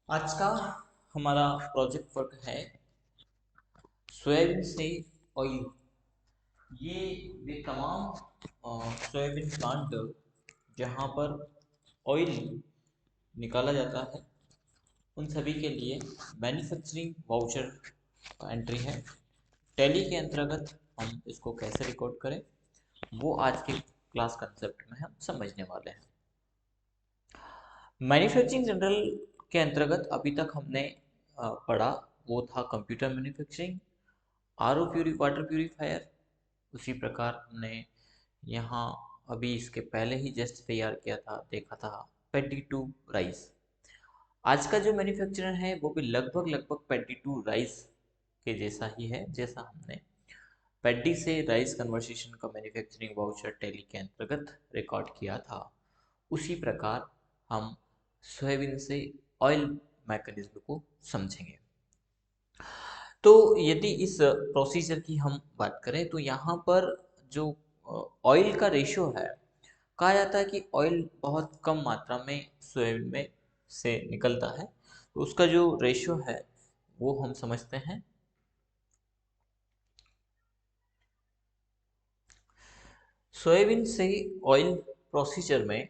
आज का हमारा प्रोजेक्ट वर्क है सोयाबीन से ऑयल। ये वे तमाम सोयाबीन प्लांट जहाँ पर ऑयल निकाला जाता है उन सभी के लिए मैन्युफैक्चरिंग वाउचर एंट्री है। टैली के अंतर्गत हम इसको कैसे रिकॉर्ड करें वो आज के क्लास कंसेप्ट में हम समझने वाले हैं। मैन्युफैक्चरिंग जनरल के अंतर्गत अभी तक हमने पढ़ा वो था computer manufacturing, RO water purifier. उसी प्रकार हमने यहाँ अभी इसके पहले ही जस्ट तैयार किया था, देखा था पेडी टू राइस। आज का जो मैन्युफैक्चरर है वो भी लगभग लगभग पेडी टू राइस के जैसा ही है, जैसा हमने पेडी से राइस कन्वर्सेशन का मैन्युफैक्चरिंग वाउचर टैली के अंतर्गत रिकॉर्ड किया था। उसी प्रकार हम सोयाबीन से ऑयल मैकेनिज्म को समझेंगे। तो यदि इस प्रोसीजर की हम बात करें तो यहाँ पर जो ऑयल का रेशियो है, कहा जाता है कि ऑयल बहुत कम मात्रा में सोयाबीन में से निकलता है, तो उसका जो रेशियो है वो हम समझते हैं। सोयाबीन से ऑयल प्रोसीजर में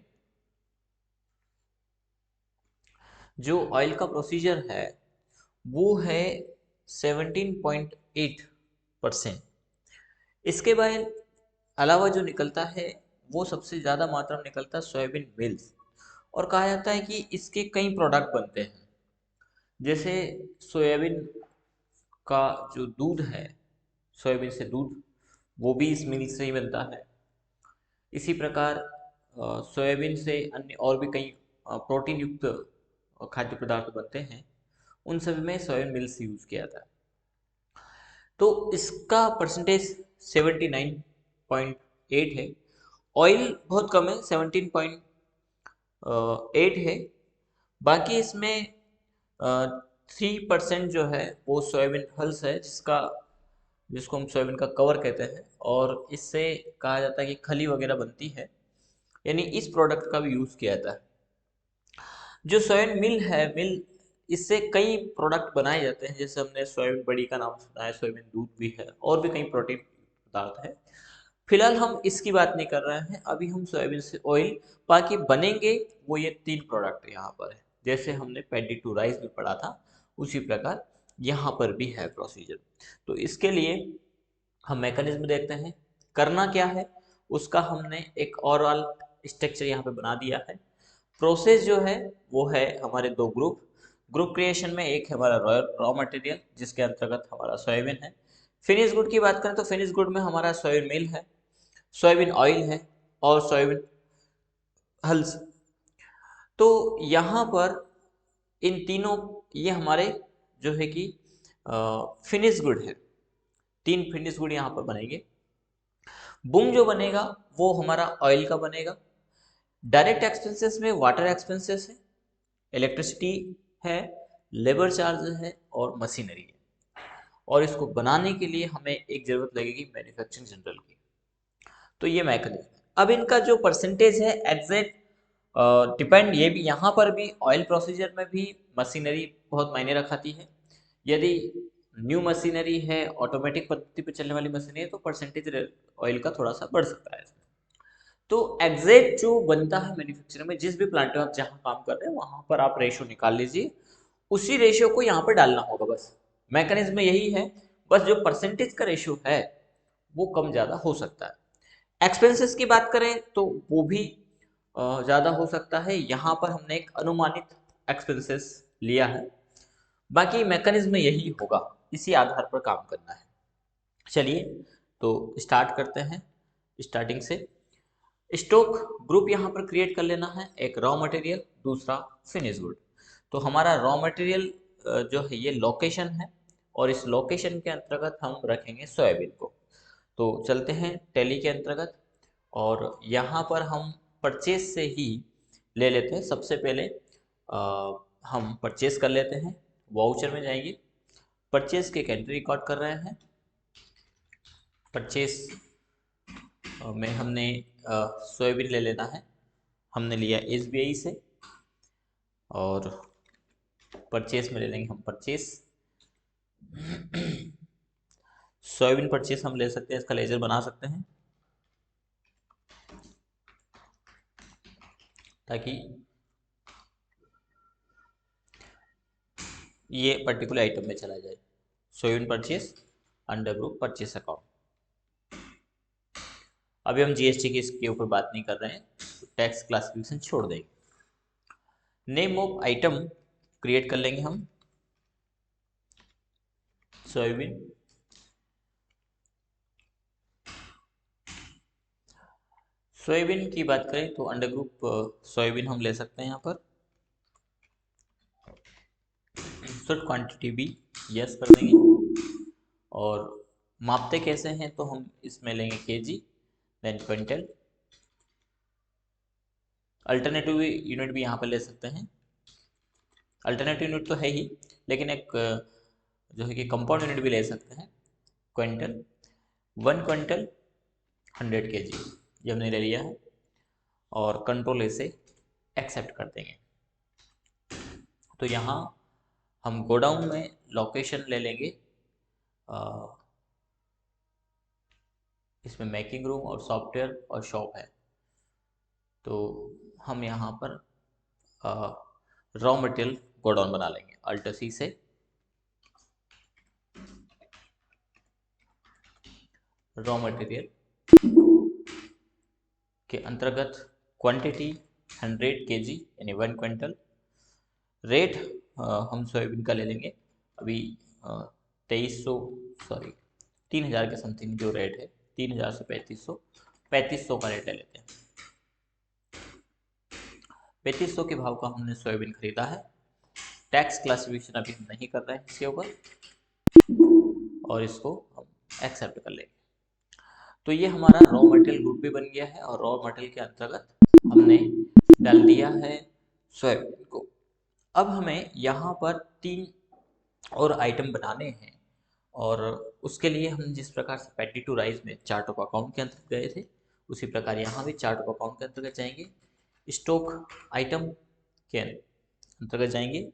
जो ऑयल का प्रोसीजर है वो है 17.8%। इसके बाद अलावा जो निकलता है वो सबसे ज़्यादा मात्रा में निकलता है सोयाबीन मिल्स। और कहा जाता है कि इसके कई प्रोडक्ट बनते हैं, जैसे सोयाबीन का जो दूध है, सोयाबीन से दूध, वो भी इस मिल से ही बनता है। इसी प्रकार सोयाबीन से अन्य और भी कई प्रोटीन युक्त खाद्य पदार्थ बनते हैं, उन सभी में सोयाबीन मिल्स यूज किया जाता है। तो इसका परसेंटेज 79.8 है। ऑयल बहुत कम है, 17.8 है। बाकी इसमें 3% जो है वो सोयाबीन हल्स है, जिसको हम सोयाबीन का कवर कहते हैं, और इससे कहा जाता है कि खली वगैरह बनती है, यानी इस प्रोडक्ट का भी यूज़ किया जाता है। जो सोयाबीन मिल है, मिल इससे कई प्रोडक्ट बनाए जाते हैं, जैसे हमने सोयाबीन बड़ी का नाम सुना है, सोयाबीन दूध भी है, और भी कई प्रोटीन पदार्थ है। फिलहाल हम इसकी बात नहीं कर रहे हैं, अभी हम सोयाबीन से ऑयल बाकी बनेंगे वो ये 3 प्रोडक्ट यहाँ पर है। जैसे हमने पेडी टू राइस में पढ़ा था उसी प्रकार यहाँ पर भी है प्रोसीजर। तो इसके लिए हम मैकेनिज्म देखते हैं, करना क्या है उसका हमने एक ओवरऑल स्ट्रक्चर यहाँ पे बना दिया है। प्रोसेस जो है वो है हमारे दो ग्रुप। ग्रुप क्रिएशन में एक है हमारा रॉ मटेरियल, जिसके अंतर्गत हमारा सोयाबीन है। फिनिश गुड की बात करें तो फिनिश गुड में हमारा सोयाबीन मिल है, सोयाबीन ऑयल है, और सोयाबीन हल्स। तो यहाँ पर इन तीनों, ये हमारे जो है कि फिनिश गुड है। 3 फिनिश गुड यहाँ पर बनेंगे। बूम जो बनेगा वो हमारा ऑयल का बनेगा। डायरेक्ट एक्सपेंसेस में वाटर एक्सपेंसेस है, इलेक्ट्रिसिटी है, लेबर चार्ज है, और मशीनरी है। और इसको बनाने के लिए हमें एक जरूरत लगेगी मैन्युफैक्चरिंग जनरल की। तो ये मैकेनिज्म है। अब इनका जो परसेंटेज है एग्जैक्ट डिपेंड, ये भी यहाँ पर भी ऑयल प्रोसीजर में भी मशीनरी बहुत मायने रखाती है। यदि न्यू मशीनरी है, ऑटोमेटिक पद्धति पर चलने वाली मशीनरी है, तो परसेंटेज ऑयल का थोड़ा सा बढ़ सकता है। तो एग्जैक्ट जो बनता है मैन्युफैक्चर में, जिस भी प्लांट में आप जहाँ काम कर रहे हैं वहां पर आप रेशियो निकाल लीजिए, उसी रेशियो को यहाँ पर डालना होगा। बस मैकेनिज्म में यही है, बस जो परसेंटेज का रेशियो है वो कम ज़्यादा हो सकता है। एक्सपेंसेस की बात करें तो वो भी ज़्यादा हो सकता है। यहाँ पर हमने एक अनुमानित एक्सपेंसेस लिया है, बाकी मैकेनिज्म में यही होगा, इसी आधार पर काम करना है। चलिए तो स्टार्ट करते हैं स्टार्टिंग से। स्टॉक ग्रुप यहाँ पर क्रिएट कर लेना है, एक रॉ मटेरियल, दूसरा फिनिश गुड। तो हमारा रॉ मटेरियल जो है ये लोकेशन है, और इस लोकेशन के अंतर्गत हम रखेंगे सोयाबीन को। तो चलते हैं टैली के अंतर्गत, और यहाँ पर हम परचेज से ही ले लेते हैं। सबसे पहले हम परचेज कर लेते हैं, वाउचर में जाएंगे, परचेज के एंट्री रिकॉर्ड कर रहे हैं। परचेज में हमने सोयाबीन ले लेना है, हमने लिया एसबीआई से, और परचेस में ले लेंगे हम परचेस। सोयाबीन परचेस हम ले सकते हैं, इसका लेजर बना सकते हैं ताकि ये पर्टिकुलर आइटम में चला जाए। Soybean purchase under group purchase account. अभी हम जीएसटी की इसके ऊपर बात नहीं कर रहे हैं, तो टैक्स क्लासिफिकेशन छोड़ देंगे। नेम ऑफ आइटम क्रिएट कर लेंगे हम, सोयाबीन। सोयाबीन की बात करें तो अंडर ग्रुप सोयाबीन हम ले सकते हैं यहाँ पर। शुड क्वांटिटी भी यस कर देंगे। और मापते कैसे हैं तो हम इसमें लेंगे KG, then quintal. Alternative unit भी यहाँ पर ले सकते हैं। अल्टरनेटिव यूनिट तो है ही, लेकिन एक जो है कि कंपाउंड यूनिट भी ले सकते हैं, क्विंटल। 1 क्विंटल 100 केजी, ये हमने ले लिया है और कंट्रोल ए से एक्सेप्ट कर देंगे। तो यहाँ हम गोडाउन में लोकेशन ले लेंगे, इसमें मेकिंग रूम और सॉफ्टवेयर और शॉप है। तो हम यहाँ पर रॉ मटेरियल गोडाउन बना लेंगे अल्ट सी से। रॉ मटेरियल के अंतर्गत क्वांटिटी 100 केजी यानी 1 क्विंटल। रेट हम सोयाबीन का ले लेंगे अभी 2300, सॉरी 3000 के समथिंग जो रेट है, 3000 से 3500 का रेट ले लेते हैं। 3500 के भाव का हमने सोयाबीन खरीदा है। टैक्स क्लासिफिकेशन अभी हम नहीं कर रहे हैं इसके ऊपर, और इसको हम एक्सेप्ट कर लेंगे। तो ये हमारा रॉ मटेरियल ग्रुप भी बन गया है और रॉ मटेरियल के अंतर्गत हमने डाल दिया है सोयाबीन को। अब हमें यहाँ पर 3 और आइटम बनाने हैं, और उसके लिए हम जिस प्रकार से पैटी टू राइस में चार्ट ऑफ अकाउंट के अंतर्गत गए थे, उसी प्रकार यहाँ भी चार्ट ऑफ अकाउंट के अंतर्गत जाएंगे, स्टॉक आइटम के अंतर्गत जाएंगे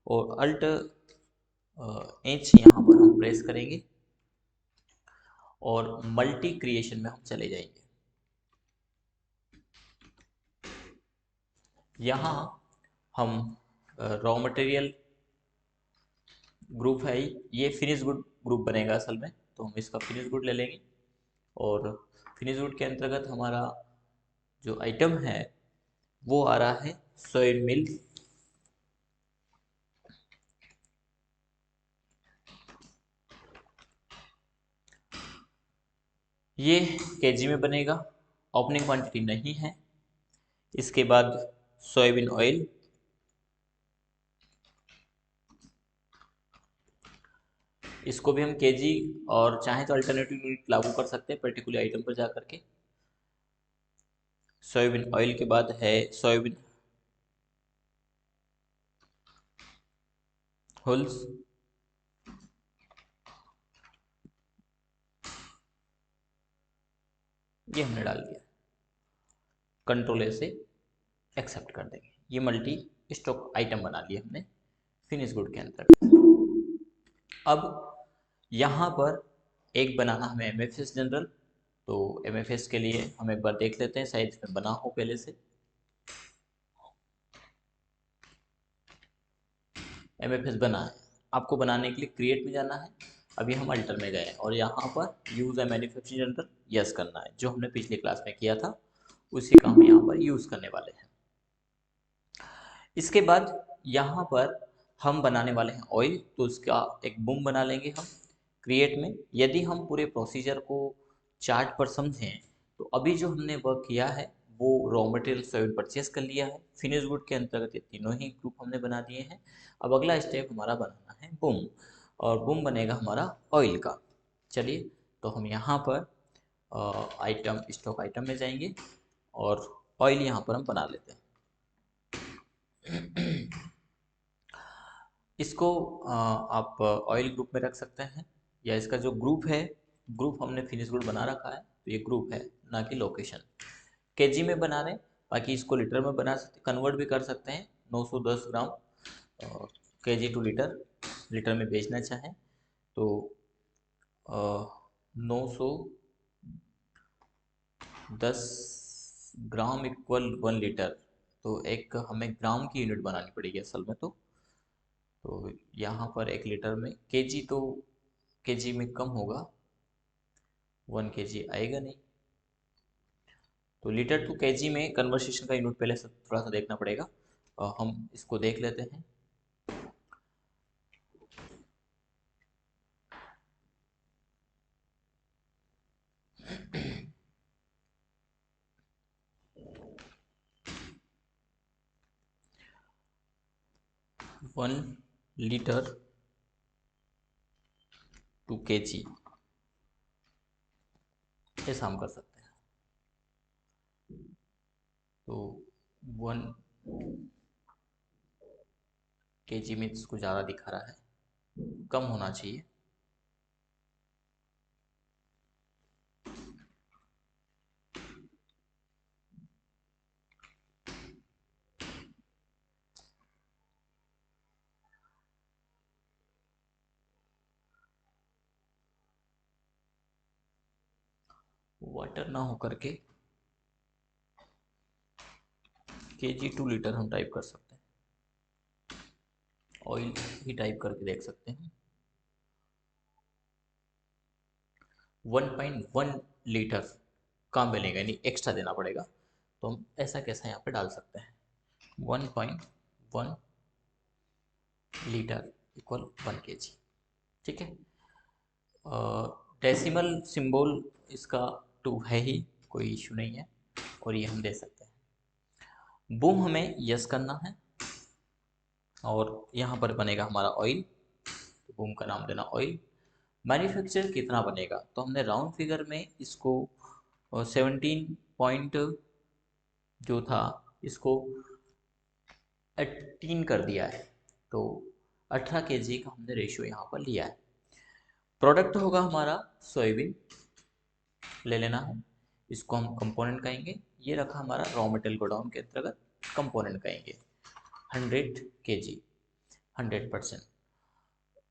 और अल्ट एच यहाँ पर हम प्रेस करेंगे और मल्टी क्रिएशन में हम चले जाएंगे। यहाँ हम रॉ मटेरियल ग्रुप है, ये फिनिश गुड ग्रुप बनेगा असल में, तो हम इसका फिनिश गुड ले लेंगे। और फिनिश गुड के अंतर्गत हमारा जो आइटम है वो आ रहा है सोया मिल। ये केजी में बनेगा, ओपनिंग क्वांटिटी नहीं है। इसके बाद सोयाबीन ऑयल, इसको भी हम केजी और चाहे तो अल्टरनेटिव यूनिट लागू कर सकते हैं पर्टिकुलर आइटम पर जाकर के। सोयाबीन ऑयल के बाद है सोयाबीन हुल्स, ये हमने डाल दिया। कंट्रोल ए से एक्सेप्ट कर देंगे। ये मल्टी स्टॉक आइटम बना लिए हमने फिनिश गुड के अंतर्गत। अब यहाँ पर एक बनाना हमें एमएफएस जनरल, तो एमएफएस के लिए हम एक बार देख लेते हैं शायद इसमें बना हो पहले से। एमएफएस बना है, आपको बनाने के लिए क्रिएट में जाना है। अभी हम अल्टर में गए और यहाँ पर यूज ए मैन्युफैक्चरिंग जनरल यस करना है, जो हमने पिछली क्लास में किया था उसी का हम यहाँ पर यूज करने वाले हैं। इसके बाद यहाँ पर हम बनाने वाले हैं ऑयल, तो उसका एक बूम बना लेंगे हम क्रिएट में। यदि हम पूरे प्रोसीजर को चार्ट पर समझें तो अभी जो हमने वर्क किया है वो रॉ मटेरियल सोयाबीन परचेस कर लिया है, फिनिश गुड के अंतर्गत ये तीनों ही ग्रुप हमने बना दिए हैं। अब अगला स्टेप हमारा बनाना है बूम, और बूम बनेगा हमारा ऑयल का। चलिए, तो हम यहाँ पर आइटम स्टॉक आइटम में जाएंगे और ऑयल यहाँ पर हम बना लेते हैं। इसको आप ऑयल ग्रुप में रख सकते हैं, या इसका जो ग्रुप है, ग्रुप हमने फिनिश गुड बना रखा है तो ये ग्रुप है, ना कि लोकेशन। केजी में बना रहे हैं, बाकी इसको लीटर में बना सकते, कन्वर्ट भी कर सकते हैं। 910 ग्राम केजी टू लीटर लीटर में बेचना चाहें तो 910 ग्राम इक्वल 1 लीटर, तो एक हमें ग्राम की यूनिट बनानी पड़ेगी असल में। तो यहाँ पर 1 लीटर में केजी, तो केजी में कम होगा, 1 केजी आएगा नहीं। तो लीटर टू केजी में कन्वर्सेशन का यूनिट पहले से थोड़ा सा देखना पड़ेगा, हम इसको देख लेते हैं। वन लीटर टू केजी ऐसा हम कर सकते हैं। तो 1 केजी में इसको ज़्यादा दिखा रहा है, कम होना चाहिए। वाटर ना हो करके केजी टू लीटर हम टाइप कर सकते हैं, ऑयल ही टाइप करके देख सकते हैं। 1.1 लीटर काम मिलेगा, यानी एक्स्ट्रा देना पड़ेगा, तो हम ऐसा कैसा यहाँ पे डाल सकते हैं। 1.1 लीटर इक्वल 1 केजी, ठीक है। डेसिमल सिंबल इसका 2 है ही, कोई इशू नहीं है, और ये हम दे सकते हैं। बूम हमें यस करना है, और यहाँ पर बनेगा हमारा ऑयल, तो बूम का नाम देना ऑयल। मैन्युफैक्चर कितना बनेगा, तो हमने राउंड फिगर में इसको 17 पॉइंट जो था इसको 18 कर दिया है, तो 18 केजी का हमने रेशियो यहाँ पर लिया है। प्रोडक्ट होगा हमारा सोयाबीन ले लेना है, इसको हम कंपोनेंट कहेंगे। ये रखा हमारा रॉ मटेरियल गोडाउन के अंतर्गत, कंपोनेंट कहेंगे 100 केजी, 100%।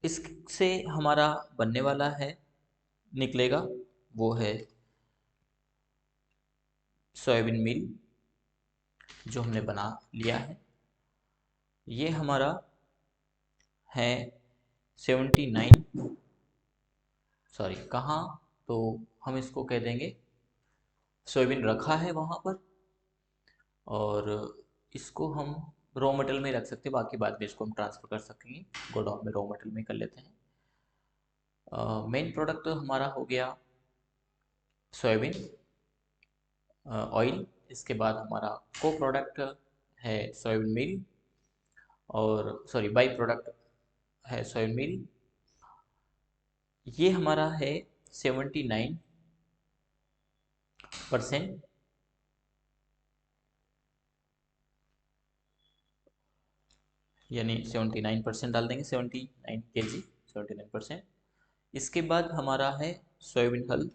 इससे हमारा बनने वाला है, निकलेगा, वो है सोयाबीन मील जो हमने बना लिया है। ये हमारा है 79, सॉरी कहाँ, तो हम इसको कह देंगे सोयाबीन रखा है वहाँ पर, और इसको हम रॉ मटेरियल में रख सकते हैं, बाकी बाद में इसको हम ट्रांसफ़र कर सकेंगे गोडाउन में, रॉ मटेरियल में कर लेते हैं। मेन प्रोडक्ट तो हमारा हो गया सोयाबीन ऑयल, इसके बाद हमारा को प्रोडक्ट है सोयाबीन मील, और सॉरी बाई प्रोडक्ट है सोयाबीन मील। ये हमारा है 79%, यानी 79% डाल देंगे, 79 केजी, 79%। इसके बाद हमारा है सोयाबीन हल,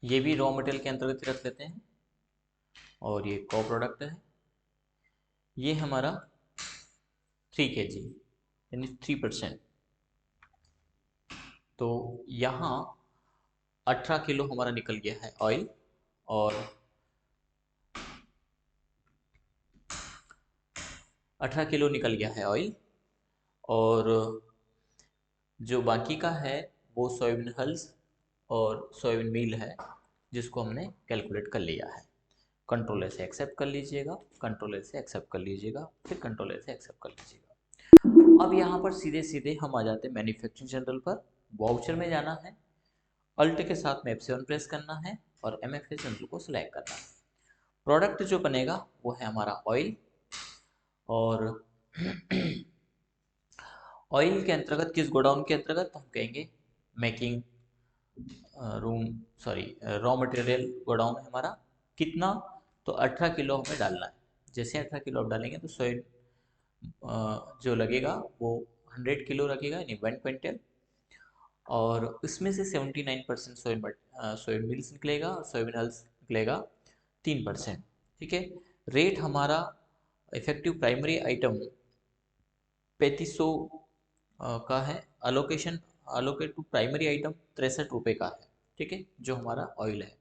ये भी रॉ मटेरियल के अंतर्गत रख लेते हैं, और ये को प्रोडक्ट है। ये हमारा 3 केजी, यानी 3%। तो यहाँ 18 किलो हमारा निकल गया है ऑयल, और 18 किलो निकल गया है ऑयल, और जो बाकी का है वो सोयाबीन हल्स और सोयाबीन मील है, जिसको हमने कैलकुलेट कर लिया है। कंट्रोलर से एक्सेप्ट कर लीजिएगा, कंट्रोलर से एक्सेप्ट कर लीजिएगा, फिर कंट्रोलर से एक्सेप्ट कर लीजिएगा। अब यहाँ पर सीधे सीधे हम आ जाते हैं मैन्युफैक्चरिंग जनरल पर। वाउचर में जाना है, अल्ट के साथ में F7 प्रेस करना है, और MFA जनरल को सिलेक्ट करना है। प्रोडक्ट जो बनेगा वो है हमारा ऑयल, और ऑयल के अंतर्गत किस गोडाउन के अंतर्गत, तो हम कहेंगे making room, sorry raw material godown है हमारा। कितना, तो 18 किलो हमें डालना है। जैसे 18 किलो आप डालेंगे तो सोयाबीन जो लगेगा वो 100 किलो लगेगा, यानी 1 क्विंटल। और इसमें से 79% सोयाबीन मिल्स निकलेगा और सोयाबीन हल्स निकलेगा 3%। ठीक है, रेट हमारा इफेक्टिव प्राइमरी आइटम 3500 का है। अलोकेट टू प्राइमरी आइटम 63 रुपये का है। ठीक है, जो हमारा ऑयल है।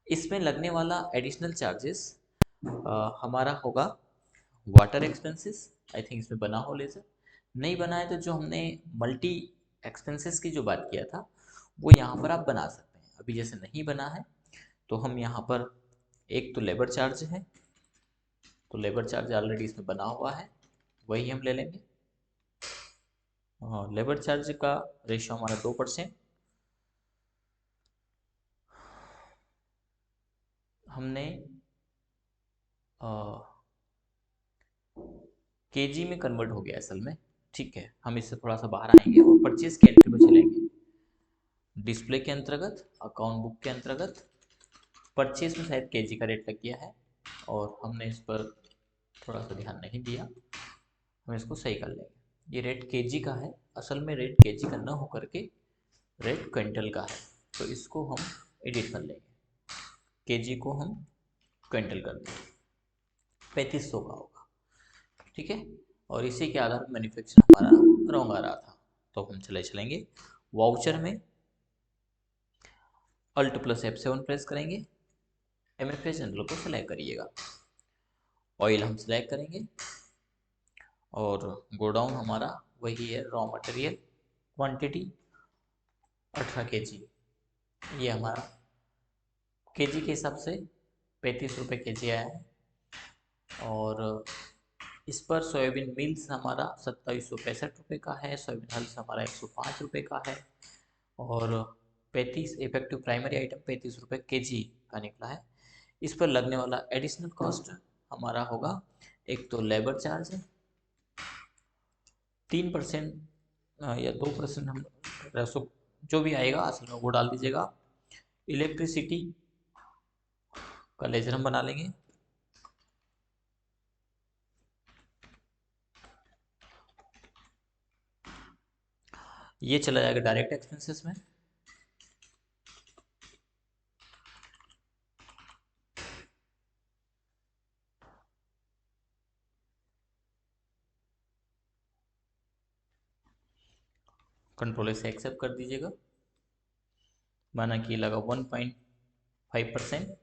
इसमें लगने वाला एडिशनल चार्जेस हमारा होगा वाटर एक्सपेंसेस। आई थिंक इसमें बना हो लेजर, नहीं बना है तो जो हमने मल्टी एक्सपेंसेस की जो बात किया था वो यहाँ पर आप बना सकते हैं। अभी जैसे नहीं बना है तो हम यहाँ पर एक तो लेबर चार्ज है, तो लेबर चार्ज ऑलरेडी इसमें बना हुआ है, वही हम ले लेंगे। हाँ, लेबर चार्ज का रेशियो हमारा 2%। हमने केजी में कन्वर्ट हो गया असल में। ठीक है, हम इससे थोड़ा सा बाहर आएंगे और परचेज के एंट्री पर चलेंगे। डिस्प्ले के अंतर्गत, अकाउंट बुक के अंतर्गत परचेज में शायद केजी का रेट लग गया है और हमने इस पर थोड़ा सा ध्यान नहीं दिया, हम इसको सही कर लेंगे। ये रेट केजी का है, असल में रेट केजी का न होकर के रेट क्विंटल का है, तो इसको हम एडिट कर लेंगे। केजी को हम क्विंटल कर देंगे, 3500 का होगा। ठीक है, और इसी के आधार पर मैन्युफैक्चर हमारा रॉन्ग आ रहा था, तो हम चलेंगे वाउचर में Alt+F7 प्रेस करेंगे, MFA जनरल को सेलेक्ट करिएगा, ऑयल हम सेलेक्ट करेंगे और गोडाउन हमारा वही है, रॉ मटेरियल क्वांटिटी 18 केजी। ये हमारा केजी के हिसाब से 35 रुपये केजी आया है। और इस पर सोयाबीन मिल्स हमारा 2765 रुपये का है, सोयाबीन हल्स हमारा 105 रुपये का है और 35 इफेक्टिव प्राइमरी आइटम 35 रुपये केजी का निकला है। इस पर लगने वाला एडिशनल कॉस्ट हमारा होगा, एक तो लेबर चार्ज है 3% या 2%, हम रसो जो भी आएगा असल में वो डाल दीजिएगा। इलेक्ट्रिसिटी का लेजर हम बना लेंगे, ये चला जाएगा डायरेक्ट एक्सपेंसेस में। कंट्रोल से एक्सेप्ट कर दीजिएगा, माना कि लगा 1.5%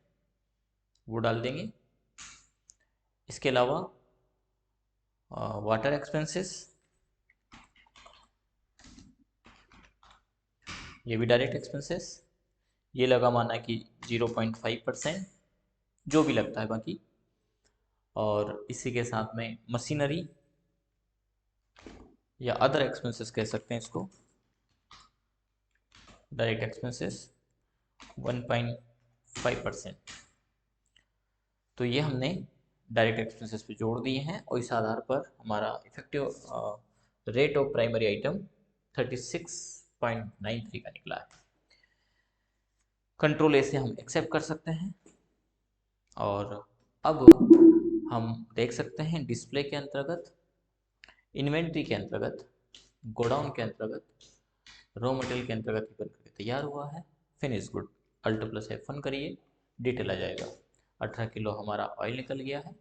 वो डाल देंगे। इसके अलावा वाटर एक्सपेंसेस, ये भी डायरेक्ट एक्सपेंसेस, ये लगा माना कि 0.5%, जो भी लगता है बाकी। और इसी के साथ में मशीनरी या अदर एक्सपेंसेस कह सकते हैं इसको, डायरेक्ट एक्सपेंसेस 1.5%। तो ये हमने डायरेक्ट एक्सपेंसेस पे जोड़ दिए हैं और इस आधार पर हमारा effective rate of primary item 36.93 का निकला है। कंट्रोल ए से हम एक्सेप्ट कर सकते हैं। और अब हम देख सकते हैं डिस्प्ले के अंतर्गत, इन्वेंट्री के अंतर्गत, गोडाउन के अंतर्गत, रॉ मटेरियल के अंतर्गत बन करके तैयार हुआ है। फिनिश गुड Alt+F1 करिए, डिटेल आ जाएगा। 18 किलो हमारा ऑयल निकल गया है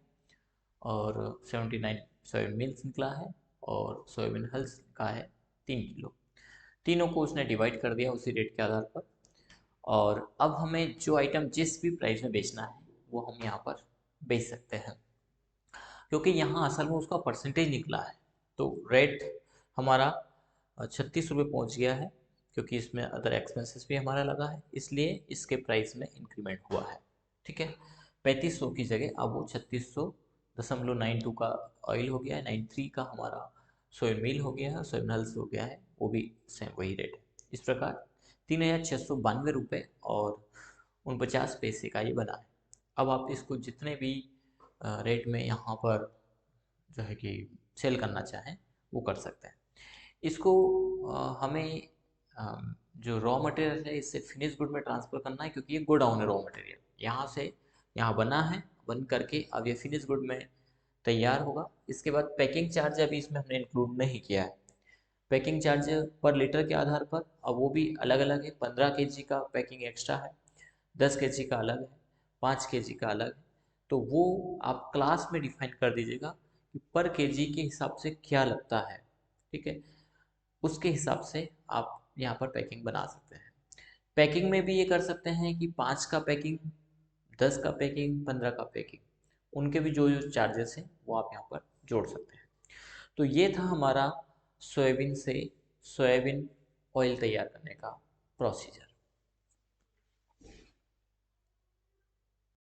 और 79 सोयाबीन मिल्स निकला है और सोयाबीन हल्स का है 3 किलो। तीनों को उसने डिवाइड कर दिया उसी रेट के आधार पर। और अब हमें जो आइटम जिस भी प्राइस में बेचना है वो हम यहाँ पर बेच सकते हैं, क्योंकि यहाँ असल में उसका परसेंटेज निकला है। तो रेट हमारा 36 रुपये पहुँच गया है, क्योंकि इसमें अदर एक्सपेंसेस भी हमारा लगा है, इसलिए इसके प्राइस में इंक्रीमेंट हुआ है। ठीक है, 3500 की जगह अब वो 3600.92 का ऑयल हो गया है, 93 का हमारा सोयाबीन मील हो गया है, सोयाबीन हल्स हो गया है, वो भी सेम वही रेट है। इस प्रकार 3692 रुपये और 49 पैसे का ये बना है। अब आप इसको जितने भी रेट में यहाँ पर जो है कि सेल करना चाहें वो कर सकते हैं। इसको हमें जो रॉ मटेरियल है इससे फिनिश गुड में ट्रांसफ़र करना है, क्योंकि ये गोडाउन है रॉ मटेरियल, यहाँ से यहाँ बना है, बन करके अब ये फिनिश गुड में तैयार होगा। इसके बाद पैकिंग चार्ज अभी इसमें हमने इंक्लूड नहीं किया है, पैकिंग चार्ज पर लीटर के आधार पर, अब वो भी अलग अलग है। 15 kg का पैकिंग एक्स्ट्रा है, 10 kg का अलग है, 5 kg का अलग है। तो वो आप क्लास में डिफाइन कर दीजिएगा कि पर केजी के हिसाब से क्या लगता है, ठीक है। उसके हिसाब से आप यहाँ पर पैकिंग बना सकते हैं। पैकिंग में भी ये कर सकते हैं कि 5 का पैकिंग, 10 का पैकिंग, 15 का पैकिंग, उनके भी जो जो चार्जेस हैं वो आप यहाँ पर जोड़ सकते हैं। तो ये था हमारा सोयाबीन से सोयाबीन ऑयल तैयार करने का प्रोसीजर।